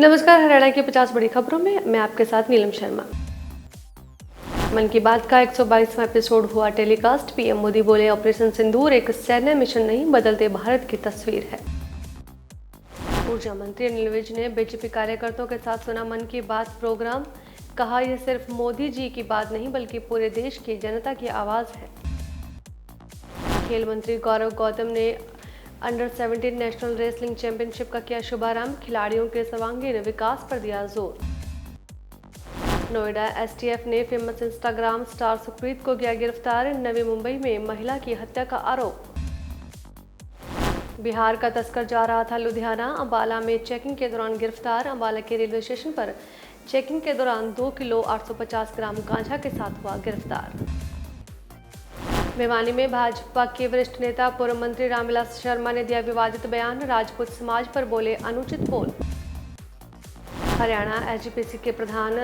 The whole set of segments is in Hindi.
नमस्कार। हरियाणा की 50 बड़ी खबरों में मैं आपके साथ नीलम शर्मा। मन की बात का 122वां एपिसोड हुआ टेलीकास्ट। पीएम मोदी बोले, ऑपरेशन सिंदूर एक सैन्य मिशन नहीं, बदलते भारत की तस्वीर है। ऊर्जा मंत्री अनिल विज ने बीजेपी कार्यकर्ताओं के साथ सुना मन की बात प्रोग्राम। कहा, यह सिर्फ मोदी जी की बात नहीं बल्कि पूरे देश की जनता की आवाज है। खेल मंत्री गौरव गौतम ने अंडर 17 नेशनल रेसलिंग चैंपियनशिप का किया शुभारंभ। खिलाड़ियों के सर्वांगीण विकास पर दिया जोर। नोएडा एसटीएफ ने फेमस इंस्टाग्राम स्टार सुप्रीत को किया गिरफ्तार। नवी मुंबई में महिला की हत्या का आरोप। बिहार का तस्कर जा रहा था लुधियाना। अंबाला में चेकिंग के दौरान गिरफ्तार। अंबाला के रेलवे स्टेशन पर चेकिंग के दौरान 2 किलो 850 ग्राम गांजा के साथ हुआ गिरफ्तार। भिवानी में भाजपा के वरिष्ठ नेता पूर्व मंत्री रामविलास शर्मा ने दिया विवादित बयान। राजपूत समाज पर बोले अनुचित बोल। हरियाणा एसजीपीसी के प्रधान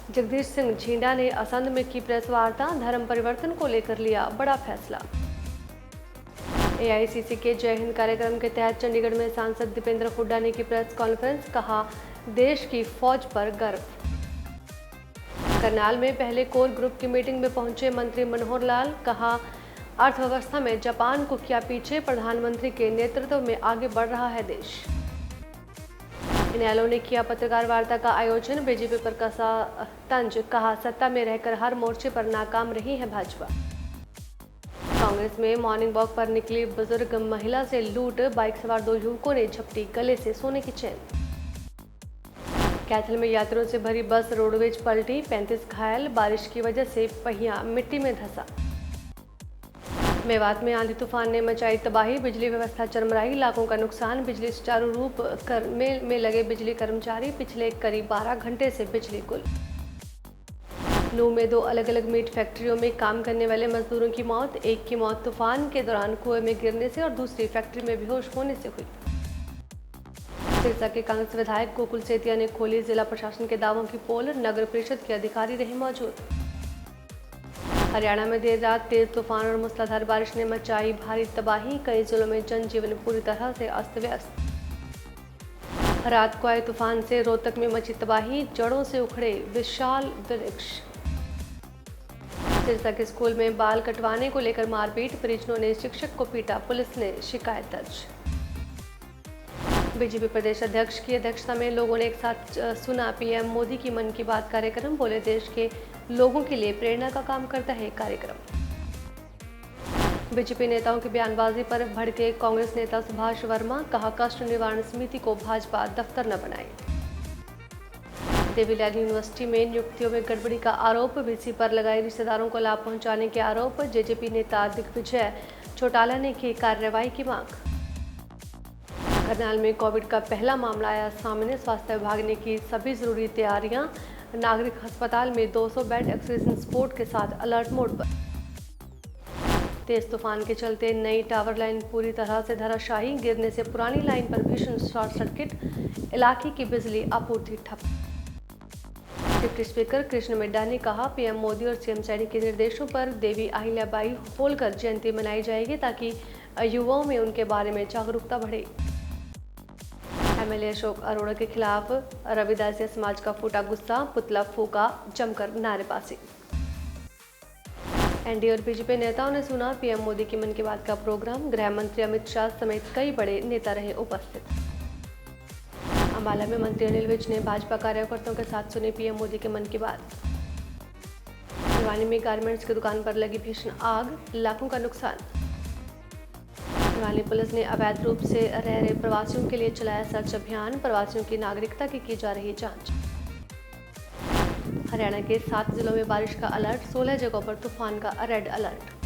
जगदीश सिंह झींडा ने असंध में की प्रेस वार्ता। धर्म परिवर्तन को लेकर लिया बड़ा फैसला। एआईसीसी के जय हिंद कार्यक्रम के तहत चंडीगढ़ में सांसद दीपेंद्र हुड्डा ने की प्रेस कॉन्फ्रेंस। कहा, देश की फौज पर गर्व। करनाल में पहले कोर ग्रुप की मीटिंग में पहुंचे मंत्री मनोहर लाल। कहा, अर्थव्यवस्था में जापान को किया पीछे, प्रधानमंत्री के नेतृत्व में आगे बढ़ रहा है देश। इनेलो ने किया पत्रकार वार्ता का आयोजन। बीजेपी पर कसा तंज। कहा, सत्ता में रहकर हर मोर्चे पर नाकाम रही है भाजपा। कांग्रेस में मॉर्निंग वॉक पर निकली बुजुर्ग महिला से लूट। बाइक सवार 2 युवकों ने झपटी गले से सोने की चेन। कैथल में यात्रियों से भरी बस रोडवेज पलटी, 35 घायल। बारिश की वजह से पहिया मिट्टी में धंसा। मेवात में आंधी तूफान ने मचाई तबाही। बिजली व्यवस्था चरमराई, लाखों का नुकसान। बिजली सुचारू रूप में लगे बिजली कर्मचारी। पिछले करीब 12 घंटे से बिजली गुल। नूंह में 2 अलग अलग मीट फैक्ट्रियों में काम करने वाले मजदूरों की मौत। एक की मौत तूफान के दौरान कुएं में गिरने से और दूसरी फैक्ट्री में बेहोश होने से हुई। सिरसा के कांग्रेस विधायक गोकुल सेतिया ने खोली जिला प्रशासन के दावों की पोल। नगर परिषद के अधिकारी रहे मौजूद। हरियाणा में देर रात तेज तूफान और मूसलाधार बारिश ने मचाई भारी तबाही। कई जिलों में जनजीवन पूरी तरह से अस्त व्यस्त। रात को आए तूफान से रोहतक में मची तबाही। जड़ों से उखड़े विशाल वृक्ष। सिरसा के स्कूल में बाल कटवाने को लेकर मारपीट। परिजनों ने शिक्षक को पीटा, पुलिस ने शिकायत दर्ज। बीजेपी प्रदेश अध्यक्ष की अध्यक्षता में लोगों ने एक साथ सुना पीएम मोदी की मन की बात कार्यक्रम। बोले, देश के लोगों के लिए प्रेरणा का काम करता है कार्यक्रम। बीजेपी नेताओं की बयानबाजी पर भड़के कांग्रेस नेता सुभाष वर्मा। कहा, कष्ट निवारण समिति को भाजपा दफ्तर न बनाए। देवीलाल यूनिवर्सिटी में नियुक्तियों में गड़बड़ी का आरोप। वीसी पर लगाए रिश्तेदारों को लाभ पहुंचाने के आरोप। जेजेपी नेता दिग्विजय चौटाला ने की कार्रवाई की मांग। करनाल में कोविड का पहला मामला आया सामने। स्वास्थ्य विभाग ने की सभी जरूरी तैयारियां। नागरिक अस्पताल में 200 बेड ऑक्सीजन सपोर्ट के साथ अलर्ट मोड पर। तेज तूफान के चलते नई टावर लाइन पूरी तरह से धराशायी। गिरने से पुरानी लाइन पर भीषण शॉर्ट सर्किट। इलाके की बिजली आपूर्ति ठप। डिप्टी स्पीकर कृष्ण मिड्डा ने कहा, पीएम मोदी और सीएम सैनी के निर्देशों पर देवी अहिल्याबाई होलकर जयंती मनाई जाएगी ताकि युवाओं में उनके बारे में जागरूकता बढ़े। एमएलए अशोक अरोड़ा के खिलाफ रविदासिया समाज का फूटा गुस्सा। पुतला फूका, जमकर नारेबाजी। एनडीए और बीजेपी नेताओं ने सुना पीएम मोदी की मन की बात का प्रोग्राम। गृह मंत्री अमित शाह समेत कई बड़े नेता रहे उपस्थित। अंबाला में मंत्री अनिल विज ने भाजपा कार्यकर्ताओं के साथ सुनी पीएम मोदी के मन की बात। भिवानी में गारमेंट्स की दुकान पर लगी भीषण आग, लाखों का नुकसान। भिवानी पुलिस ने अवैध रूप से रह रहे प्रवासियों के लिए चलाया सर्च अभियान। प्रवासियों की नागरिकता की जा रही जांच। हरियाणा के 7 जिलों में बारिश का अलर्ट। 16 जगहों पर तूफान का रेड अलर्ट।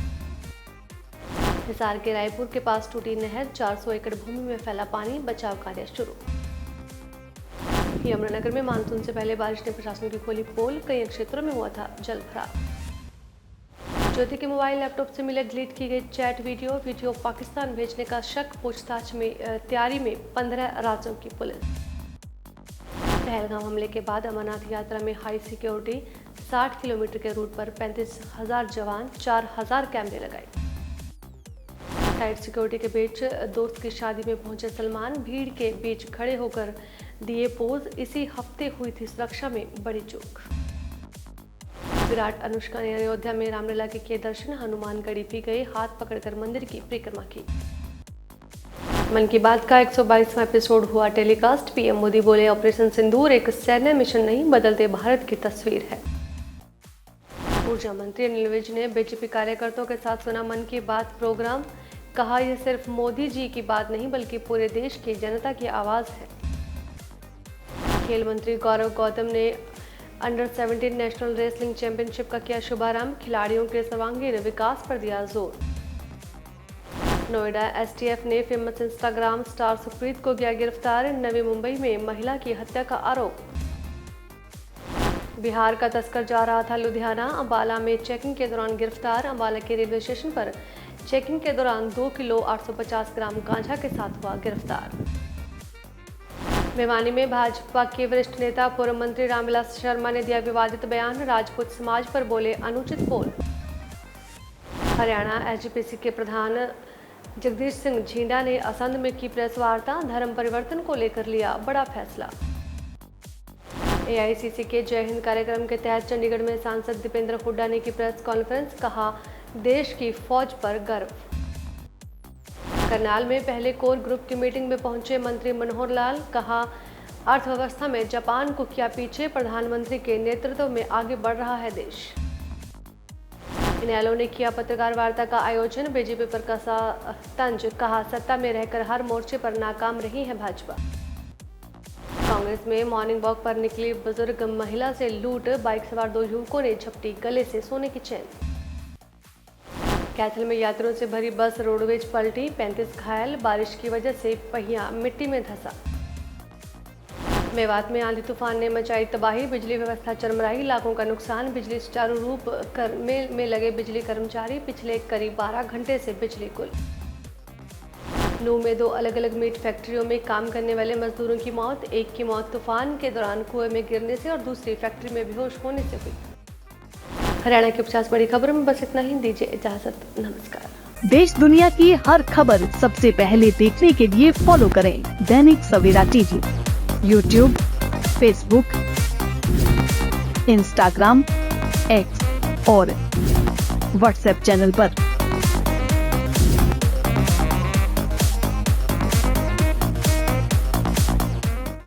हिसार के रायपुर के पास टूटी नहर। 400 एकड़ भूमि में फैला पानी। बचाव कार्य शुरू। यमुनानगर में मानसून से पहले बारिश ने प्रशासन की खोली पोल। कई क्षेत्रों में हुआ था जल भराव। ज्योति के मोबाइल लैपटॉप से मिले डिलीट की गई चैट वीडियो पाकिस्तान भेजने का शक। पूछताछ में तैयारी में 15 राज्यों की पुलिस। पहलगाम हमले के बाद अमरनाथ यात्रा में हाई सिक्योरिटी। 60 किलोमीटर के रूट पर 35,000 जवान, 4,000 कैमरे लगाए। टाइट सिक्योरिटी के बीच दोस्त की शादी में पहुंचे सलमान। भीड़ के बीच खड़े होकर दिए पोज, इसी हफ्ते हुई थी सुरक्षा में बड़ी चूक। विराट अनुष्का ने अयोध्या में रामलला के किए दर्शन, हनुमानगढ़ी भी गए, हाथ पकड़कर मंदिर की परिक्रमा की। मन की बात का 122वां एपिसोड हुआ टेलीकास्ट। पीएम मोदी बोले, ऑपरेशन सिंदूर एक सैन्य मिशन नहीं, बदलते भारत की तस्वीर है। ऊर्जा मंत्री अनिल विज ने बीजेपी कार्यकर्ताओं के साथ सुना मन की बात प्रोग्राम, कहा यह सिर्फ मोदी जी की बात नहीं बल्कि पूरे देश की जनता की आवाज है। खेल मंत्री गौरव गौतम ने अंडर 17 नेशनल रेसलिंग चैंपियनशिप का किया शुभारंभ, खिलाड़ियों के सर्वांगीण विकास पर दिया जोर। नोएडा एसटीएफ ने फेमस इंस्टाग्राम स्टार सुप्रीत को किया गिरफ्तार, नवी मुंबई में महिला की हत्या का आरोप। बिहार का तस्कर जा रहा था लुधियाना, अंबाला में चेकिंग के दौरान गिरफ्तार, अंबाला के रेलवे स्टेशन पर चेकिंग के दौरान 2 किलो 850 ग्राम गांजा के साथ हुआ गिरफ्तार। भिवानी में भाजपा के वरिष्ठ नेता पूर्व मंत्री रामविलास शर्मा ने दिया विवादित बयान, राजपूत समाज पर बोले अनुचित बोल। हरियाणा एसजीपीसी के प्रधान जगदीश सिंह झींडा ने असंध में की प्रेस वार्ता, धर्म परिवर्तन को लेकर लिया बड़ा फैसला। एआईसीसी के जय हिंद कार्यक्रम के तहत चंडीगढ़ में सांसद दीपेंद्र हुड्डा ने की प्रेस कॉन्फ्रेंस, कहा देश की फौज पर गर्व। करनाल में पहले कोर ग्रुप की मीटिंग में पहुंचे मंत्री मनोहर लाल, कहा अर्थव्यवस्था में जापान को किया पीछे, प्रधानमंत्री के नेतृत्व में आगे बढ़ रहा है देश। इनेलो ने किया पत्रकार वार्ता का आयोजन, बीजेपी पर कसा तंज, कहा सत्ता में रहकर हर मोर्चे पर नाकाम रही है भाजपा। कांग्रेस में मॉर्निंग वॉक पर निकली बुजुर्ग महिला से लूट, बाइक सवार 2 युवकों ने झपटी गले से सोने की चेन। कैथल में यात्रियों से भरी बस रोडवेज पलटी, 35 घायल, बारिश की वजह से पहिया मिट्टी में धंसा। मेवात में आंधी तूफान ने मचाई तबाही, बिजली व्यवस्था चरमराई, लाखों का नुकसान, बिजली सुचारू रूप में लगे बिजली कर्मचारी, पिछले करीब 12 घंटे से बिजली गुल। नूह में 2 अलग अलग मीट फैक्ट्रियों में काम करने वाले मजदूरों की मौत, एक की मौत तूफान के दौरान कुएं में गिरने से और दूसरी फैक्ट्री में बेहोश होने से हुई। हरियाणा की 50 बड़ी खबरों में बस इतना ही, दीजिए इजाजत, नमस्कार। देश दुनिया की हर खबर सबसे पहले देखने के लिए फॉलो करें Dainik Savera TV, YouTube, Facebook, Instagram, X और व्हाट्सएप चैनल पर।